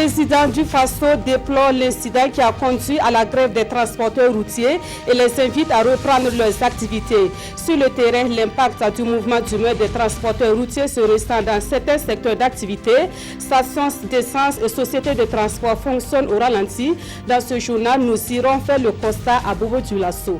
président du Faso déplore l'incident qui a conduit à la grève des transporteurs routiers et les invite à reprendre leurs activités. Sur le terrain, l'impact du mouvement d'humeur des transporteurs routiers se ressent dans certains secteurs d'activité. Stations d'essence et sociétés de transport fonctionnent au ralenti. Dans ce journal, nous irons faire le constat à Bobo-Dioulasso.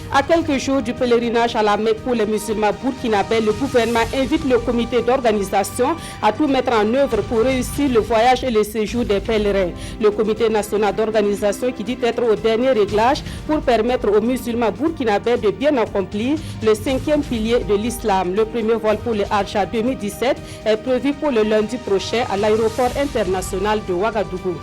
À quelques jours du pèlerinage à la Mecque pour les musulmans burkinabés, le gouvernement invite le comité d'organisation à tout mettre en œuvre pour réussir le voyage et le séjour des pèlerins. Le comité national d'organisation qui dit être au dernier réglage pour permettre aux musulmans burkinabés de bien accomplir le 5e pilier de l'islam. Le premier vol pour le Hajj 2017 est prévu pour le lundi prochain à l'aéroport international de Ouagadougou.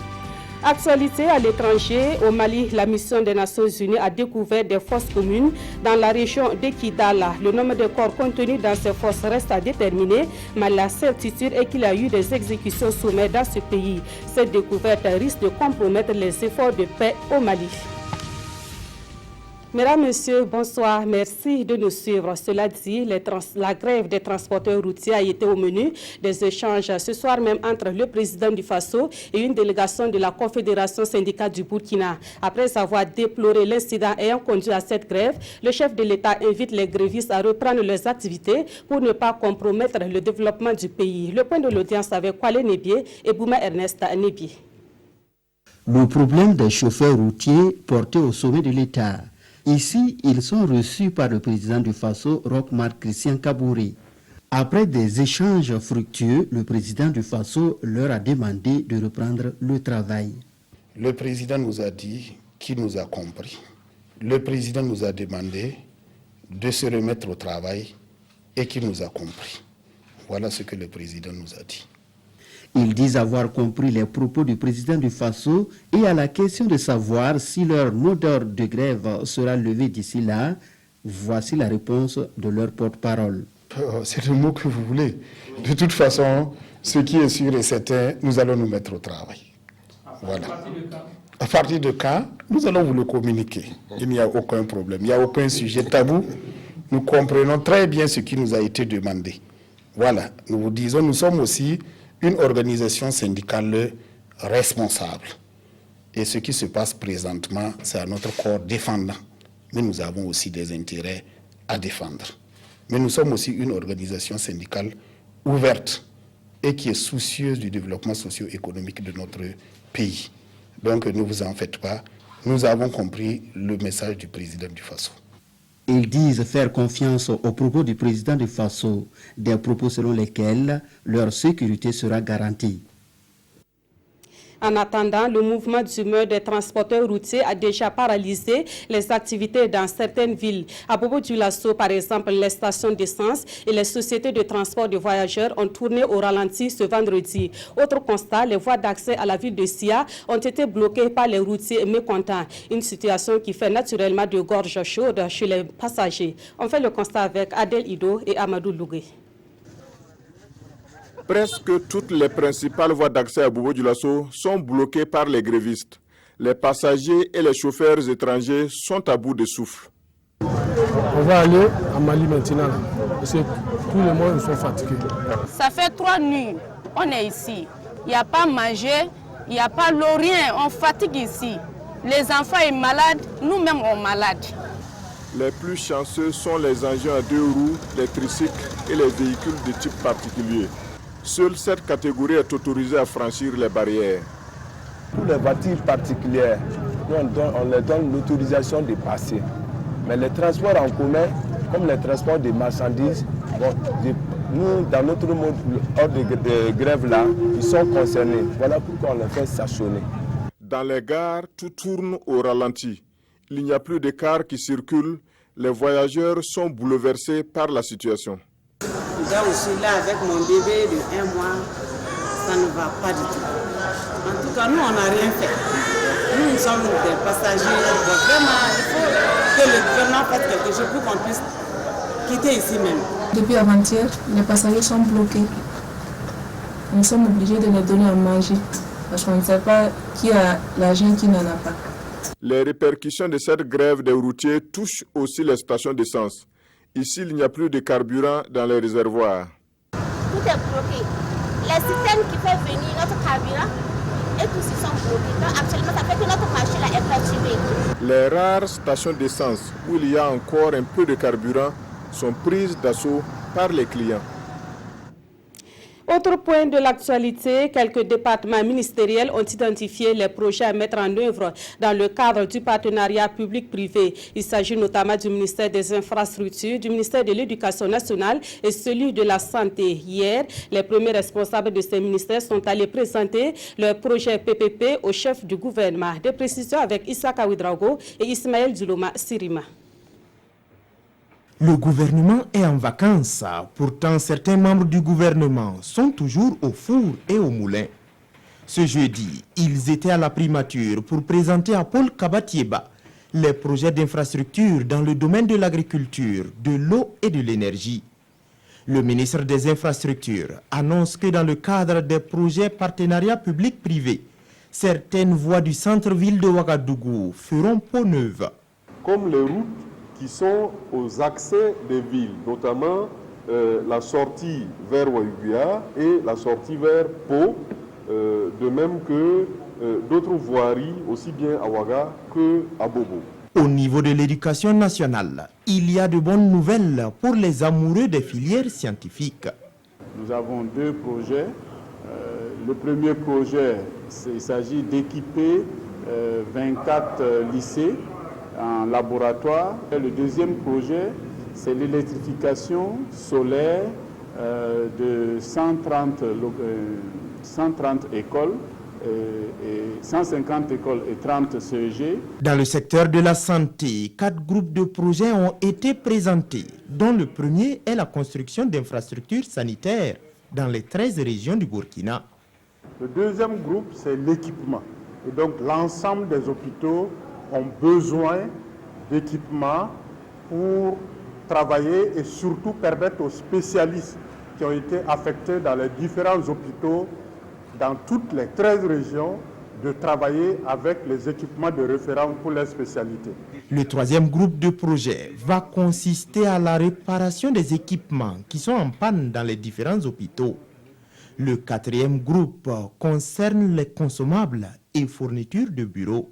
Actualité à l'étranger, au Mali, la mission des Nations Unies a découvert des fosses communes dans la région de Kidala. Le nombre de corps contenus dans ces fosses reste à déterminer, mais la certitude est qu'il y a eu des exécutions sommaires dans ce pays. Cette découverte risque de compromettre les efforts de paix au Mali. Mesdames, Messieurs, bonsoir. Merci de nous suivre. Cela dit, la grève des transporteurs routiers a été au menu des échanges ce soir même entre le président du Faso et une délégation de la Confédération syndicale du Burkina. Après avoir déploré l'incident ayant conduit à cette grève, le chef de l'État invite les grévistes à reprendre leurs activités pour ne pas compromettre le développement du pays. Le point de l'audience avec Kwale Nebié et Bouma Ernest Nebié. Le problème des chauffeurs routiers porté au sommet de l'État. Ici, ils sont reçus par le président du Faso, Roch-Marc Christian Kabouré. Après des échanges fructueux, le président du Faso leur a demandé de reprendre le travail. Le président nous a dit qu'il nous a compris. Le président nous a demandé de se remettre au travail et qu'il nous a compris. Voilà ce que le président nous a dit. Ils disent avoir compris les propos du président du Faso et à la question de savoir si leur mot d'ordre de grève sera levé d'ici là, voici la réponse de leur porte-parole. C'est le mot que vous voulez. De toute façon, ce qui est sûr et certain, nous allons nous mettre au travail. Voilà. À partir de quand, nous allons vous le communiquer. Il n'y a aucun problème, il n'y a aucun sujet tabou. Nous comprenons très bien ce qui nous a été demandé. Voilà, nous vous disons, nous sommes aussi une organisation syndicale responsable. Et ce qui se passe présentement, c'est à notre corps défendant. Mais nous avons aussi des intérêts à défendre. Mais nous sommes aussi une organisation syndicale ouverte et qui est soucieuse du développement socio-économique de notre pays. Donc ne vous en faites pas, nous avons compris le message du président du Faso. Ils disent faire confiance aux propos du président du Faso, des propos selon lesquels leur sécurité sera garantie. En attendant, le mouvement d'humeur des transporteurs routiers a déjà paralysé les activités dans certaines villes. À Bobo-Dioulasso, par exemple, les stations d'essence et les sociétés de transport de voyageurs ont tourné au ralenti ce vendredi. Autre constat, les voies d'accès à la ville de Sia ont été bloquées par les routiers mécontents. Une situation qui fait naturellement de gorge chaude chez les passagers. On fait le constat avec Adel Ido et Amadou Lougué. Presque toutes les principales voies d'accès à Bobo-Dioulasso sont bloquées par les grévistes. Les passagers et les chauffeurs étrangers sont à bout de souffle. On va aller à Mali maintenant, parce que tous les mois, ils sont fatigués. Ça fait 3 nuits, on est ici. Il n'y a pas mangé, il n'y a pas l'eau, rien, on fatigue ici. Les enfants sont malades, nous-mêmes on est malades. Les plus chanceux sont les engins à 2 roues, les tricycles et les véhicules de type particulier. Seule cette catégorie est autorisée à franchir les barrières. Pour les voitures particulières, on leur donne l'autorisation de passer. Mais les transports en commun, comme les transports de marchandises, nous, dans notre mode de grève là, ils sont concernés. Voilà pourquoi on les fait stationner. Dans les gares, tout tourne au ralenti. Il n'y a plus de cars qui circulent. Les voyageurs sont bouleversés par la situation. Déjà aussi là avec mon bébé de 1 mois, ça ne va pas du tout. En tout cas, nous on n'a rien fait. Nous sommes des passagers. Donc vraiment, il faut que le gouvernement fasse quelque chose pour qu'on puisse quitter ici même. Depuis avant-hier, les passagers sont bloqués. Nous sommes obligés de leur donner à manger parce qu'on ne sait pas qui a l'argent, qui n'en a pas. Les répercussions de cette grève des routiers touchent aussi les stations d'essence. Ici, il n'y a plus de carburant dans les réservoirs. Tout est bloqué. Les systèmes qui font venir notre carburant, et tous ils sont bloqués. Donc actuellement, ça fait que notre marché là est perturbé. Les rares stations d'essence où il y a encore un peu de carburant sont prises d'assaut par les clients. Autre point de l'actualité, quelques départements ministériels ont identifié les projets à mettre en œuvre dans le cadre du partenariat public-privé. Il s'agit notamment du ministère des Infrastructures, du ministère de l'Éducation nationale et celui de la Santé. Hier, les premiers responsables de ces ministères sont allés présenter leur projet PPP au chef du gouvernement. Des précisions avec Issaka Ouedraogo et Ismaël Zuloma Sirima. Le gouvernement est en vacances. Pourtant, certains membres du gouvernement sont toujours au four et au moulin. Ce jeudi, ils étaient à la primature pour présenter à Paul Kabatieba les projets d'infrastructure dans le domaine de l'agriculture, de l'eau et de l'énergie. Le ministre des Infrastructures annonce que dans le cadre des projets partenariat public-privé, certaines voies du centre-ville de Ouagadougou feront peau neuve. Comme les routes qui sont aux accès des villes, notamment la sortie vers Ouagbia et la sortie vers Pau, de même que d'autres voiries, aussi bien à Ouaga qu'à Bobo. Au niveau de l'éducation nationale, il y a de bonnes nouvelles pour les amoureux des filières scientifiques. Nous avons deux projets. Le premier projet, il s'agit d'équiper 24 lycées en laboratoire. Et le deuxième projet, c'est l'électrification solaire de 130 écoles, et 150 écoles et 30 CEG. Dans le secteur de la santé, 4 groupes de projets ont été présentés, dont le premier est la construction d'infrastructures sanitaires dans les 13 régions du Burkina. Le deuxième groupe, c'est l'équipement. Et donc l'ensemble des hôpitaux ont besoin d'équipements pour travailler et surtout permettre aux spécialistes qui ont été affectés dans les différents hôpitaux dans toutes les 13 régions de travailler avec les équipements de référence pour les spécialités. Le troisième groupe de projets va consister à la réparation des équipements qui sont en panne dans les différents hôpitaux. Le quatrième groupe concerne les consommables et fournitures de bureaux.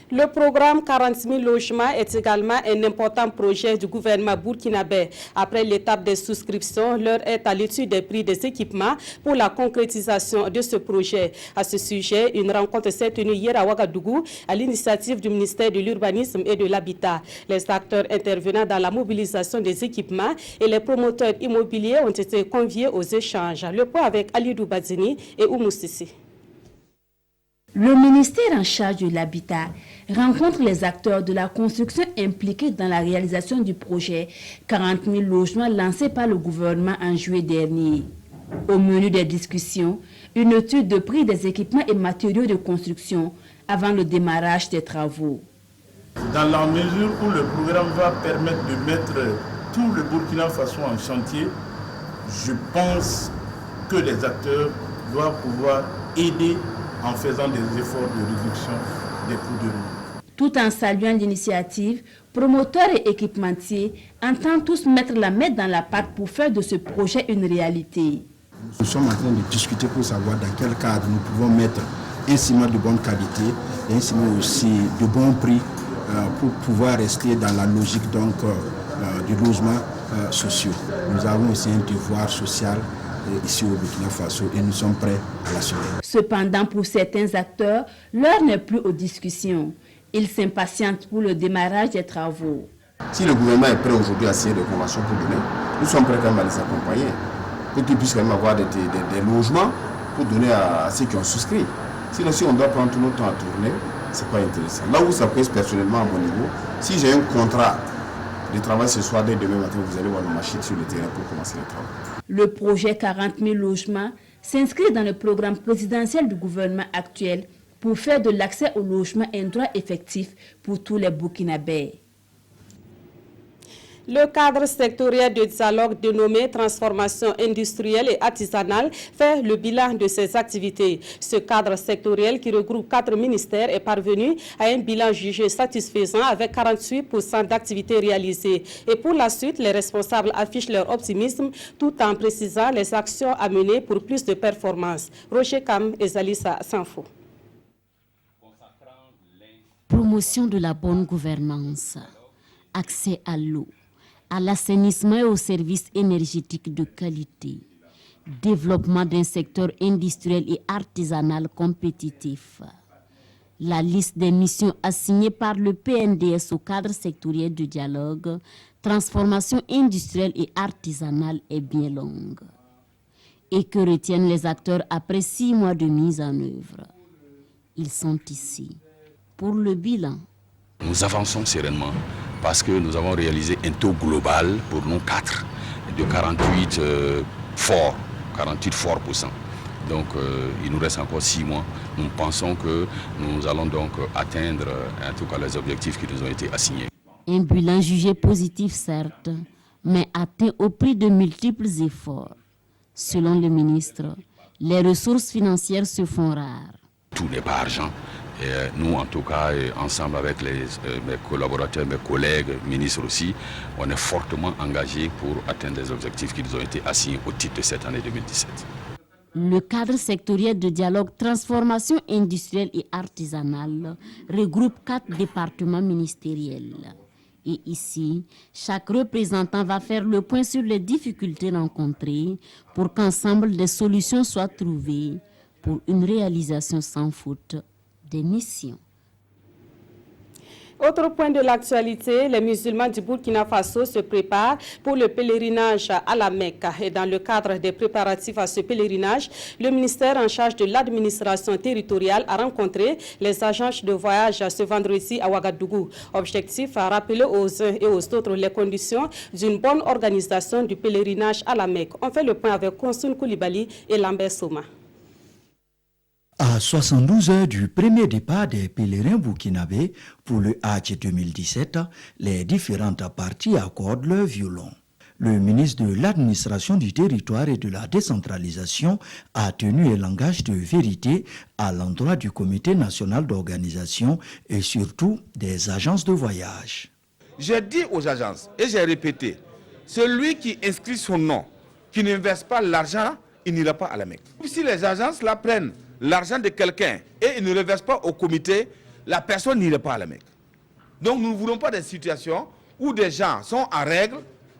Le programme 40 000 logements est également un important projet du gouvernement burkinabé. Après l'étape des souscriptions, l'heure est à l'étude des prix des équipements pour la concrétisation de ce projet. À ce sujet, une rencontre s'est tenue hier à Ouagadougou à l'initiative du ministère de l'Urbanisme et de l'Habitat. Les acteurs intervenant dans la mobilisation des équipements et les promoteurs immobiliers ont été conviés aux échanges. Le point avec Alidou Badzini et Oumou Sissi. Le ministère en charge de l'habitat rencontre les acteurs de la construction impliqués dans la réalisation du projet 40 000 logements lancé par le gouvernement en juillet dernier. Au menu des discussions, une étude de prix des équipements et matériaux de construction avant le démarrage des travaux. Dans la mesure où le programme va permettre de mettre tout le Burkina Faso en chantier, je pense que les acteurs doivent pouvoir aider en faisant des efforts de réduction des coûts de vie. Tout en saluant l'initiative, promoteurs et équipementiers entendent tous mettre la main dans la pâte pour faire de ce projet une réalité. Nous sommes en train de discuter pour savoir dans quel cadre nous pouvons mettre un ciment de bonne qualité et un ciment aussi de bon prix pour pouvoir rester dans la logique donc, du logement social. Nous avons aussi un devoir social ici au Burkina Faso et nous sommes prêts à l'assumer. Cependant, pour certains acteurs, l'heure n'est plus aux discussions. Ils s'impatientent pour le démarrage des travaux. Si le gouvernement est prêt aujourd'hui à signer des conventions pour donner, nous sommes prêts quand même à les accompagner pour qu'ils puissent quand même avoir des logements pour donner à ceux qui ont souscrit. Sinon, si on doit prendre tout notre temps à tourner, ce n'est pas intéressant. Là où ça pèse personnellement à mon niveau, si j'ai un contrat de travail ce soir, dès demain matin, vous allez voir le machine sur le terrain pour commencer les travaux. Le projet 40 000 logements s'inscrit dans le programme présidentiel du gouvernement actuel pour faire de l'accès au logement un droit effectif pour tous les Burkinabés. Le cadre sectoriel de dialogue dénommé Transformation industrielle et artisanale fait le bilan de ses activités. Ce cadre sectoriel qui regroupe 4 ministères est parvenu à un bilan jugé satisfaisant avec 48% d'activités réalisées. Et pour la suite, les responsables affichent leur optimisme tout en précisant les actions à mener pour plus de performances. Roger Kam et Zalissa Sanfo. Promotion de la bonne gouvernance, accès à l'eau, à l'assainissement et aux services énergétiques de qualité, développement d'un secteur industriel et artisanal compétitif. La liste des missions assignées par le PNDS au cadre sectoriel de dialogue, transformation industrielle et artisanale est bien longue. Et que retiennent les acteurs après 6 mois de mise en œuvre? Ils sont ici pour le bilan. Nous avançons sereinement parce que nous avons réalisé un taux global pour nous 4 de 48 forts%. Donc il nous reste encore 6 mois. Nous pensons que nous allons donc atteindre en tout cas les objectifs qui nous ont été assignés. Un bilan jugé positif certes, mais atteint au prix de multiples efforts. Selon le ministre, les ressources financières se font rares. Tout n'est pas argent. Et nous, en tout cas, ensemble avec mes collaborateurs, mes collègues, ministres aussi, on est fortement engagés pour atteindre les objectifs qui nous ont été assignés au titre de cette année 2017. Le cadre sectoriel de dialogue transformation industrielle et artisanale regroupe 4 départements ministériels. Et ici, chaque représentant va faire le point sur les difficultés rencontrées pour qu'ensemble des solutions soient trouvées pour une réalisation sans faute des missions. Autre point de l'actualité, les musulmans du Burkina Faso se préparent pour le pèlerinage à la Mecque. Et dans le cadre des préparatifs à ce pèlerinage, le ministère en charge de l'administration territoriale a rencontré les agences de voyage ce vendredi à Ouagadougou. Objectif à rappeler aux uns et aux autres les conditions d'une bonne organisation du pèlerinage à la Mecque. On fait le point avec Konsoun Koulibaly et Lambert Soma. À 72 heures du premier départ des pèlerins burkinabés pour le Hajj 2017, les différentes parties accordent leur violon. Le ministre de l'Administration du territoire et de la décentralisation a tenu un langage de vérité à l'endroit du Comité national d'organisation et surtout des agences de voyage. J'ai dit aux agences, et j'ai répété, celui qui inscrit son nom, qui n'investe pas l'argent, il n'ira pas à la Mecque. Si les agences là prennent l'argent de quelqu'un et il ne le verse pas au comité, la personne n'ira pas à la Mecque. Donc nous ne voulons pas des situations où des gens sont en règle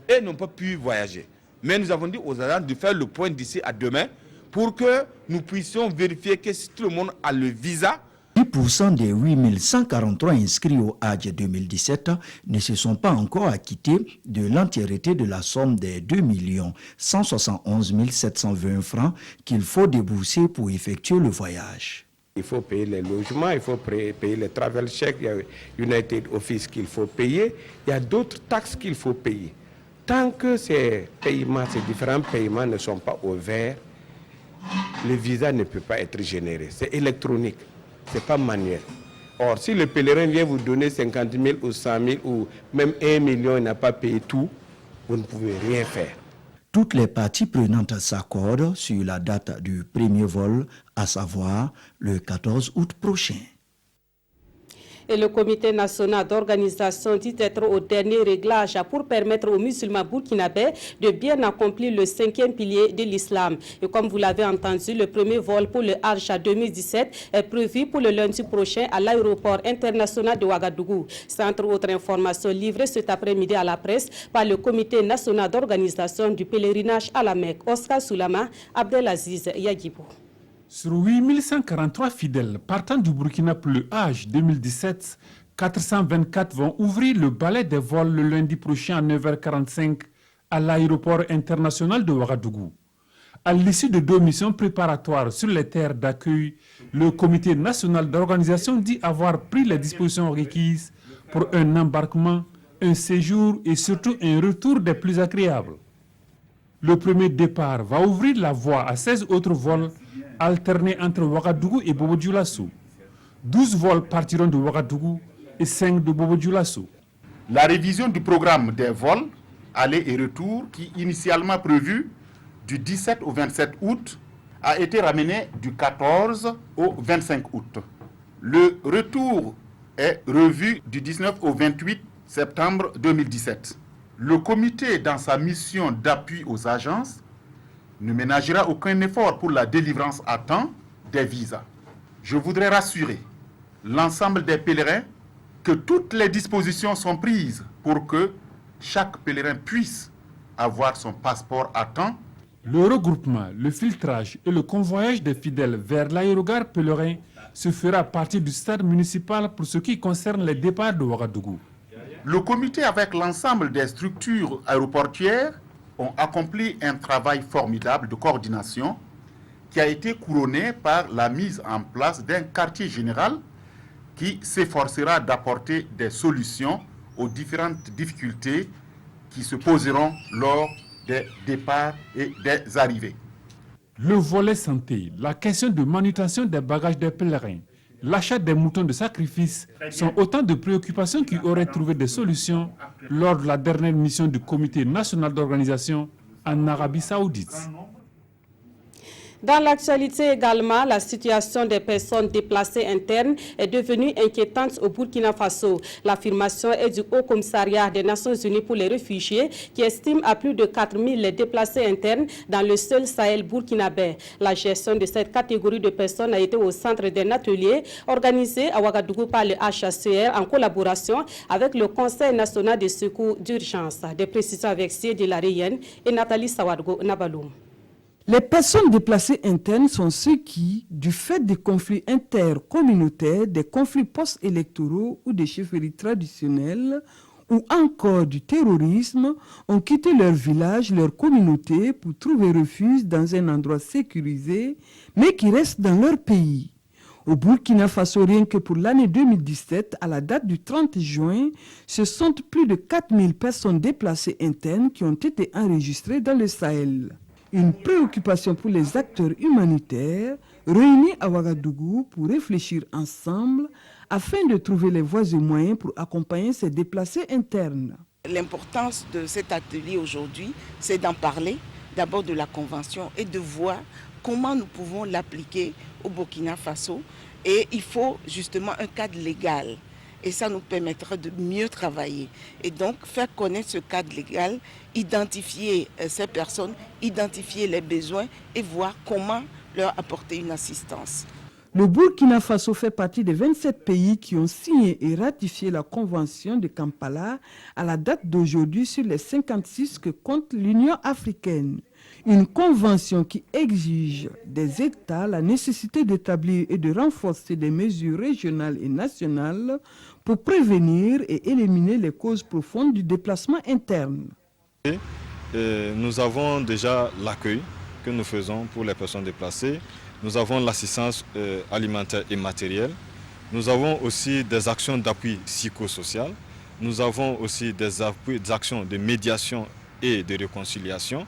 et n'ont pas pu voyager. Mais nous avons dit aux agents de faire le point d'ici à demain pour que nous puissions vérifier que si tout le monde a le visa. 10% des 8143 inscrits au Hajj 2017 ne se sont pas encore acquittés de l'entièreté de la somme des 2 171 720 francs qu'il faut débourser pour effectuer le voyage. Il faut payer les logements, il faut payer les travel checks, il y a United Office qu'il faut payer, il y a d'autres taxes qu'il faut payer. Tant que ces paiements, ces différents paiements ne sont pas ouverts, le visa ne peut pas être généré. C'est électronique. Ce n'est pas manuel. Or, si le pèlerin vient vous donner 50 000 ou 100 000 ou même 1 million, il n'a pas payé tout, vous ne pouvez rien faire. Toutes les parties prenantes s'accordent sur la date du premier vol, à savoir le 14 août prochain. Et le comité national d'organisation dit être au dernier réglage pour permettre aux musulmans burkinabés de bien accomplir le 5e pilier de l'islam. Et comme vous l'avez entendu, le premier vol pour le Hajj 2017 est prévu pour le lundi prochain à l'aéroport international de Ouagadougou. C'est entre autres informations livrées cet après-midi à la presse par le comité national d'organisation du pèlerinage à la Mecque. Oscar Soulama, Abdelaziz Yagibou. Sur 8143 fidèles partant du Burkina pour le Hajj 2017, 424 vont ouvrir le balai des vols le lundi prochain à 9h45 à l'aéroport international de Ouagadougou. À l'issue de 2 missions préparatoires sur les terres d'accueil, le comité national d'organisation dit avoir pris les dispositions requises pour un embarquement, un séjour et surtout un retour des plus agréables. Le premier départ va ouvrir la voie à 16 autres vols alternés entre Ouagadougou et Bobo-Dioulasso. 12 vols partiront de Ouagadougou et 5 de Bobo-Dioulasso. La révision du programme des vols aller et retour qui, initialement prévu du 17 au 27 août, a été ramené du 14 au 25 août. Le retour est revu du 19 au 28 septembre 2017. Le comité, dans sa mission d'appui aux agences, ne ménagera aucun effort pour la délivrance à temps des visas. Je voudrais rassurer l'ensemble des pèlerins que toutes les dispositions sont prises pour que chaque pèlerin puisse avoir son passeport à temps. Le regroupement, le filtrage et le convoyage des fidèles vers l'aérogare pèlerin se fera à partir du stade municipal pour ce qui concerne les départs de Ouagadougou. Le comité, avec l'ensemble des structures aéroportuaires, ont accompli un travail formidable de coordination qui a été couronné par la mise en place d'un quartier général qui s'efforcera d'apporter des solutions aux différentes difficultés qui se poseront lors des départs et des arrivées. Le volet santé, la question de manutention des bagages des pèlerins, l'achat des moutons de sacrifice sont autant de préoccupations qui auraient trouvé des solutions lors de la dernière mission du Comité national d'organisation en Arabie Saoudite. Dans l'actualité également, la situation des personnes déplacées internes est devenue inquiétante au Burkina Faso. L'affirmation est du Haut Commissariat des Nations Unies pour les réfugiés qui estime à plus de 4000 les déplacés internes dans le seul Sahel burkinabé. La gestion de cette catégorie de personnes a été au centre d'un atelier organisé à Ouagadougou par le HCR en collaboration avec le Conseil national de secours d'urgence. Des précisions avec Siedi Larayenne et Nathalie Sawadgo Nabaloum. Les personnes déplacées internes sont ceux qui, du fait des conflits intercommunautaires, des conflits post-électoraux ou des chefferies traditionnelles, ou encore du terrorisme, ont quitté leur village, leur communauté pour trouver refuge dans un endroit sécurisé, mais qui restent dans leur pays. Au Burkina Faso, rien que pour l'année 2017, à la date du 30 juin, ce sont plus de 4000 personnes déplacées internes qui ont été enregistrées dans le Sahel. Une préoccupation pour les acteurs humanitaires réunis à Ouagadougou pour réfléchir ensemble afin de trouver les voies et moyens pour accompagner ces déplacés internes. L'importance de cet atelier aujourd'hui, c'est d'en parler, d'abord de la Convention et de voir comment nous pouvons l'appliquer au Burkina Faso. Et il faut justement un cadre légal. Et ça nous permettra de mieux travailler. Et donc, faire connaître ce cadre légal, identifier ces personnes, identifier les besoins et voir comment leur apporter une assistance. Le Burkina Faso fait partie des 27 pays qui ont signé et ratifié la Convention de Kampala à la date d'aujourd'hui sur les 56 que compte l'Union africaine. Une convention qui exige des États la nécessité d'établir et de renforcer des mesures régionales et nationales pour prévenir et éliminer les causes profondes du déplacement interne. Nous avons déjà l'accueil que nous faisons pour les personnes déplacées. Nous avons l'assistance alimentaire et matérielle. Nous avons aussi des actions d'appui psychosocial. Nous avons aussi des actions de médiation et de réconciliation.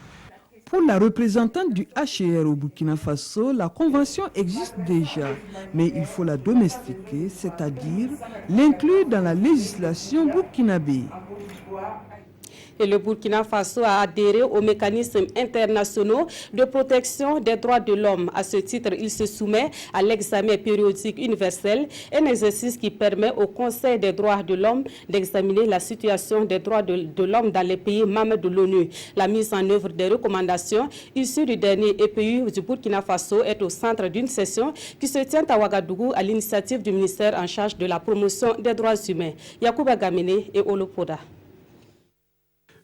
Pour la représentante du HCR au Burkina Faso, la convention existe déjà, mais il faut la domestiquer, c'est-à-dire l'inclure dans la législation burkinabé. Et le Burkina Faso a adhéré aux mécanismes internationaux de protection des droits de l'homme. À ce titre, il se soumet à l'examen périodique universel, un exercice qui permet au Conseil des droits de l'homme d'examiner la situation des droits de l'homme dans les pays membres de l'ONU. La mise en œuvre des recommandations issues du dernier EPU du Burkina Faso est au centre d'une session qui se tient à Ouagadougou à l'initiative du ministère en charge de la promotion des droits humains. Yacouba Gamene et Olopoda.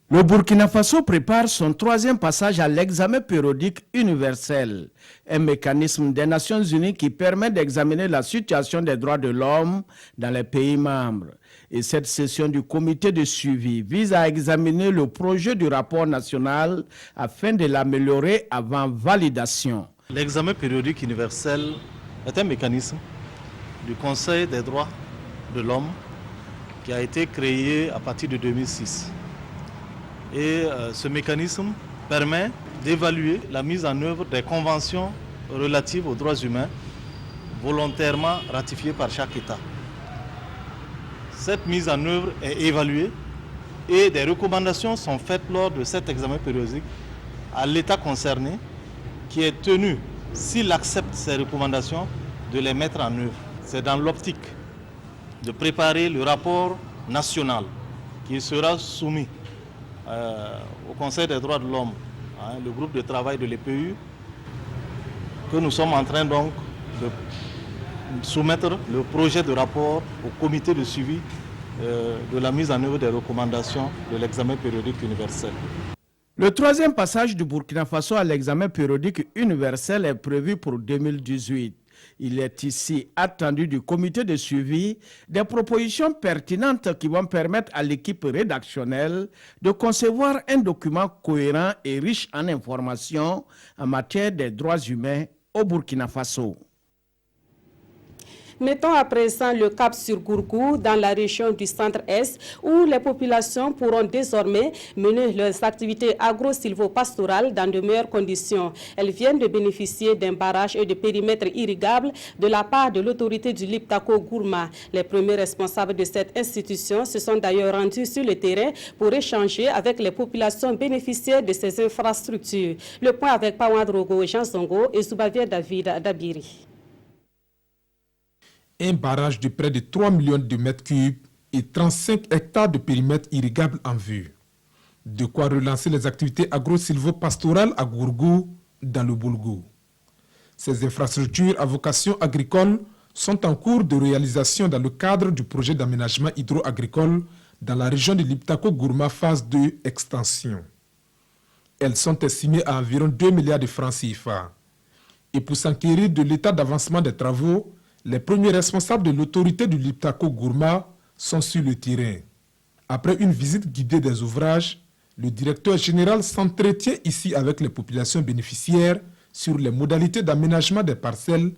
Le Burkina Faso prépare son troisième passage à l'examen périodique universel, un mécanisme des Nations Unies qui permet d'examiner la situation des droits de l'homme dans les pays membres. Et cette session du comité de suivi vise à examiner le projet du rapport national afin de l'améliorer avant validation. L'examen périodique universel est un mécanisme du Conseil des droits de l'homme qui a été créé à partir de 2006. Et ce mécanisme permet d'évaluer la mise en œuvre des conventions relatives aux droits humains volontairement ratifiées par chaque État. Cette mise en œuvre est évaluée Et des recommandations sont faites lors de cet examen périodique à l'État concerné qui est tenu, s'il accepte ces recommandations, de les mettre en œuvre. C'est dans l'optique de préparer le rapport national qui sera soumis au Conseil des droits de l'homme, le groupe de travail de l'EPU, que nous sommes en train donc de soumettre le projet de rapport au comité de suivi de la mise en œuvre des recommandations de l'examen périodique universel. Le troisième passage du Burkina Faso à l'examen périodique universel est prévu pour 2018. Il est ici attendu du comité de suivi des propositions pertinentes qui vont permettre à l'équipe rédactionnelle de concevoir un document cohérent et riche en informations en matière des droits humains au Burkina Faso. Mettons à présent le cap sur Gourgou, dans la région du centre-est, où les populations pourront désormais mener leurs activités agro-silvopastorales dans de meilleures conditions. Elles viennent de bénéficier d'un barrage et de périmètres irrigables de la part de l'autorité du Liptako Gourma. Les premiers responsables de cette institution se sont d'ailleurs rendus sur le terrain pour échanger avec les populations bénéficiaires de ces infrastructures. Le point avec Pawadrogo, Jean Zongo et Zoubavier David Dabiri. Un barrage de près de 3 millions de mètres cubes et 35 hectares de périmètre irrigable en vue. De quoi relancer les activités agro-silvopastorales à Gourgou, dans le Boulgou. Ces infrastructures à vocation agricole sont en cours de réalisation dans le cadre du projet d'aménagement hydro-agricole dans la région de Liptako Gourma phase 2 extension. Elles sont estimées à environ 2 milliards de francs CFA. Et pour s'enquérir de l'état d'avancement des travaux, les premiers responsables de l'autorité du Liptako Gourma sont sur le terrain. Après une visite guidée des ouvrages, le directeur général s'entretient ici avec les populations bénéficiaires sur les modalités d'aménagement des parcelles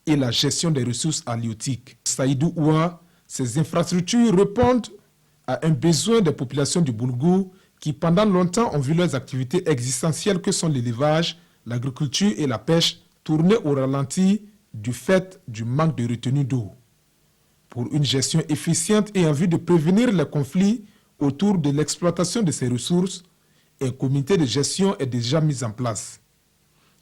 et la gestion des ressources halieutiques. Saïdou Oua, ces infrastructures répondent à un besoin des populations du Boulgou qui pendant longtemps ont vu leurs activités existentielles que sont l'élevage, l'agriculture et la pêche tourner au ralenti du fait du manque de retenue d'eau. Pour une gestion efficiente et en vue de prévenir les conflits autour de l'exploitation de ces ressources, un comité de gestion est déjà mis en place.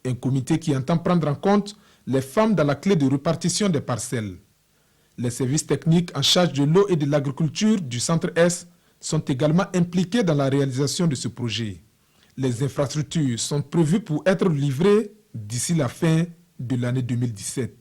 Un comité qui entend prendre en compte les femmes dans la clé de répartition des parcelles. Les services techniques en charge de l'eau et de l'agriculture du Centre-Est sont également impliqués dans la réalisation de ce projet. Les infrastructures sont prévues pour être livrées d'ici la fin de l'année 2017.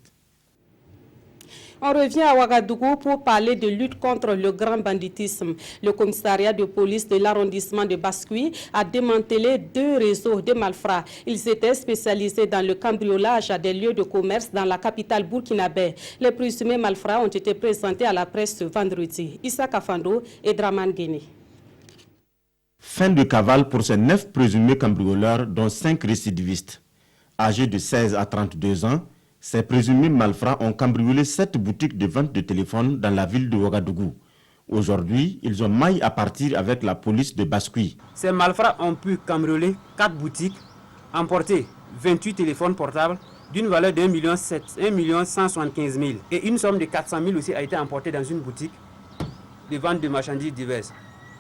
On revient à Ouagadougou pour parler de lutte contre le grand banditisme. Le commissariat de police de l'arrondissement de Baskoui a démantelé 2 réseaux de malfrats. Ils étaient spécialisés dans le cambriolage à des lieux de commerce dans la capitale burkinabé. Les présumés malfrats ont été présentés à la presse ce vendredi. Issa Kafando et Draman Guéné. Fin de cavale pour ces 9 présumés cambrioleurs, dont 5 récidivistes. Âgés de 16 à 32 ans, ces présumés malfrats ont cambriolé 7 boutiques de vente de téléphones dans la ville de Ouagadougou. Aujourd'hui, ils ont maille à partir avec la police de Baskoui. Ces malfrats ont pu cambrioler 4 boutiques, emporter 28 téléphones portables d'une valeur de 1 175 000. Et une somme de 400 000 aussi a été emportée dans une boutique de vente de marchandises diverses.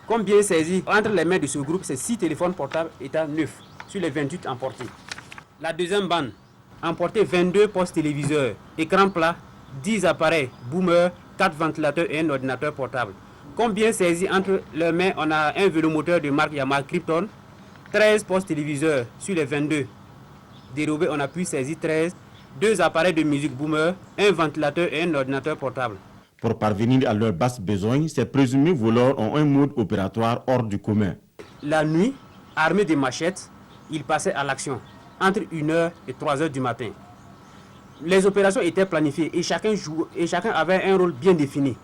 Comme bien saisi, entre les mains de ce groupe, ces 6 téléphones portables étaient neufs sur les 28 emportés. La deuxième bande emportait 22 postes téléviseurs, écran plat, 10 appareils boomer, 4 ventilateurs et un ordinateur portable. Comme bien saisi, entre leurs mains, on a un vélomoteur de marque Yamaha Krypton, 13 postes téléviseurs sur les 22. Dérobés, on a pu saisir 13, 2 appareils de musique boomer, un ventilateur et un ordinateur portable. Pour parvenir à leurs basses besoins, ces présumés voleurs ont un mode opératoire hors du commun. La nuit, armés de machettes, ils passaient à l'action entre 1h et 3h du matin. Les opérations étaient planifiées et chacun avait un rôle bien défini.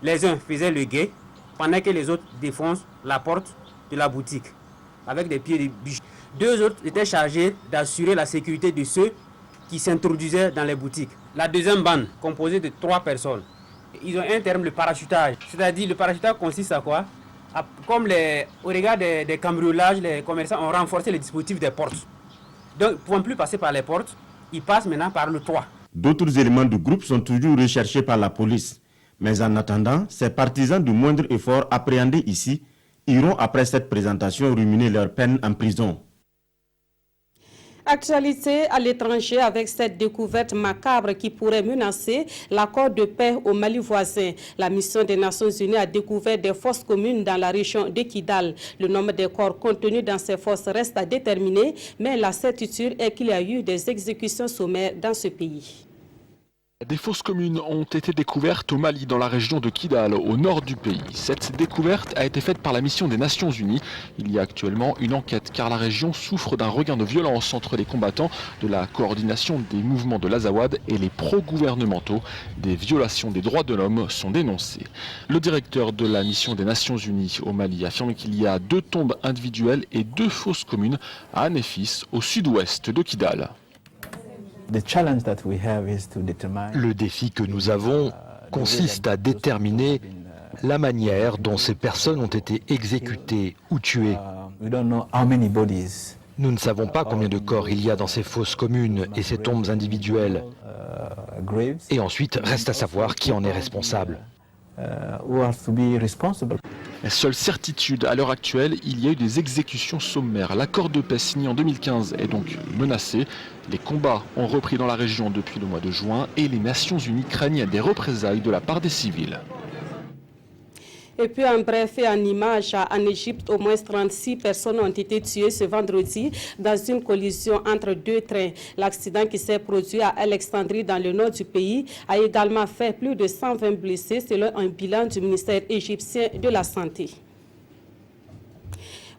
Les uns faisaient le guet, pendant que les autres défoncent la porte de la boutique avec des pieds de biche. 2 autres étaient chargés d'assurer la sécurité de ceux qui s'introduisaient dans les boutiques. La deuxième bande, composée de 3 personnes, ils ont un terme, le parachutage. C'est-à-dire, le parachutage consiste à quoi? Comme au regard des cambriolages, les commerçants ont renforcé les dispositifs des portes. Donc, ne pouvant plus passer par les portes, ils passent maintenant par le toit. D'autres éléments du groupe sont toujours recherchés par la police. Mais en attendant, ces partisans de moindre effort appréhendés ici iront après cette présentation ruminer leur peine en prison. Actualité à l'étranger avec cette découverte macabre qui pourrait menacer l'accord de paix au Mali voisin. La mission des Nations Unies a découvert des fosses communes dans la région de Kidal. Le nombre de corps contenus dans ces fosses reste à déterminer, mais la certitude est qu'il y a eu des exécutions sommaires dans ce pays. Des fosses communes ont été découvertes au Mali, dans la région de Kidal, au nord du pays. Cette découverte a été faite par la mission des Nations Unies. Il y a actuellement une enquête car la région souffre d'un regain de violence entre les combattants de la coordination des mouvements de l'Azawad et les pro-gouvernementaux. Des violations des droits de l'homme sont dénoncées. Le directeur de la mission des Nations Unies au Mali affirme qu'il y a 2 tombes individuelles et 2 fosses communes à Anefis, au sud-ouest de Kidal. Le défi que nous avons consiste à déterminer la manière dont ces personnes ont été exécutées ou tuées. Nous ne savons pas combien de corps il y a dans ces fosses communes et ces tombes individuelles. Et ensuite, reste à savoir qui en est responsable. La seule certitude à l'heure actuelle, il y a eu des exécutions sommaires. L'accord de paix signé en 2015 est donc menacé. Les combats ont repris dans la région depuis le mois de juin et les Nations Unies craignent des représailles de la part des civils. Et puis en bref et en image, en Égypte, au moins 36 personnes ont été tuées ce vendredi dans une collision entre 2 trains. L'accident qui s'est produit à Alexandrie dans le nord du pays a également fait plus de 120 blessés selon un bilan du ministère égyptien de la Santé.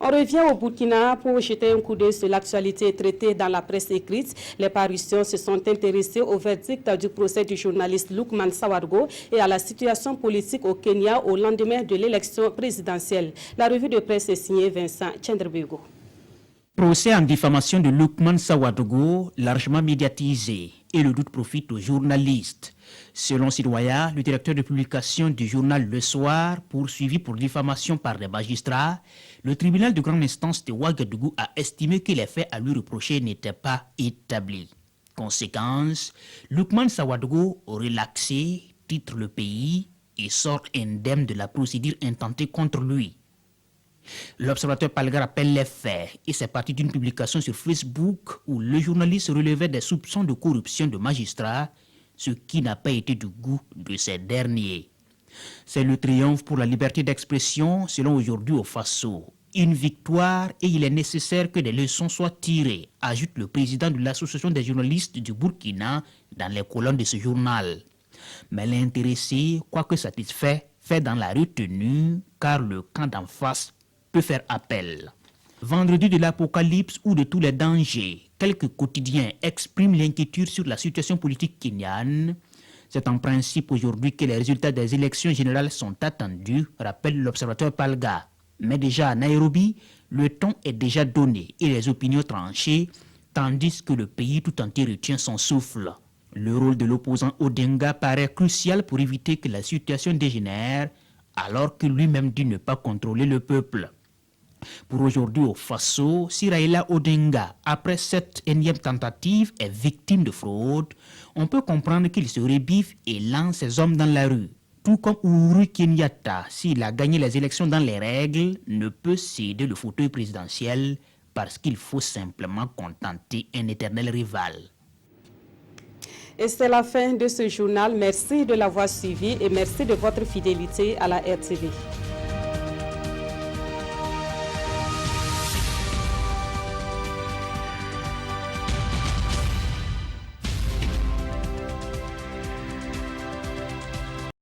On revient au Burkina pour jeter un coup d'œil sur l'actualité traitée dans la presse écrite. Les parutions se sont intéressées au verdict du procès du journaliste Lukman Sawargo et à la situation politique au Kenya au lendemain de l'élection présidentielle. La revue de presse est signée Vincent Tchendrebego. Procès en diffamation de Lukman Sawargo, largement médiatisé, et le doute profite aux journalistes. Selon Sidouaya, le directeur de publication du journal Le Soir, poursuivi pour diffamation par des magistrats, le tribunal de grande instance de Ouagadougou a estimé que les faits à lui reprocher n'étaient pas établis. Conséquence, Lukman Sawargo, relaxé, titre le pays et sort indemne de la procédure intentée contre lui. L'observateur Palga rappelle les faits et c'est parti d'une publication sur Facebook où le journaliste relevait des soupçons de corruption de magistrats, ce qui n'a pas été du goût de ces derniers. C'est le triomphe pour la liberté d'expression selon aujourd'hui au Faso. Une victoire et il est nécessaire que des leçons soient tirées, ajoute le président de l'association des journalistes du Burkina dans les colonnes de ce journal. Mais l'intéressé, quoique satisfait, fait dans la retenue car le camp d'en face peut faire appel. Vendredi de l'apocalypse ou de tous les dangers, quelques quotidiens expriment l'inquiétude sur la situation politique kenyane. C'est en principe aujourd'hui que les résultats des élections générales sont attendus, rappelle l'observateur Palga. Mais déjà à Nairobi, le ton est déjà donné et les opinions tranchées, tandis que le pays tout entier retient son souffle. Le rôle de l'opposant Odinga paraît crucial pour éviter que la situation dégénère, alors que lui-même dit ne pas contrôler le peuple. Pour aujourd'hui au Faso, si Raila Odinga, après cette énième tentative, est victime de fraude, on peut comprendre qu'il se rebiffe et lance ses hommes dans la rue. Tout comme Uhuru Kenyatta, s'il a gagné les élections dans les règles, ne peut céder le fauteuil présidentiel parce qu'il faut simplement contenter un éternel rival. Et c'est la fin de ce journal. Merci de l'avoir suivi et merci de votre fidélité à la RTV.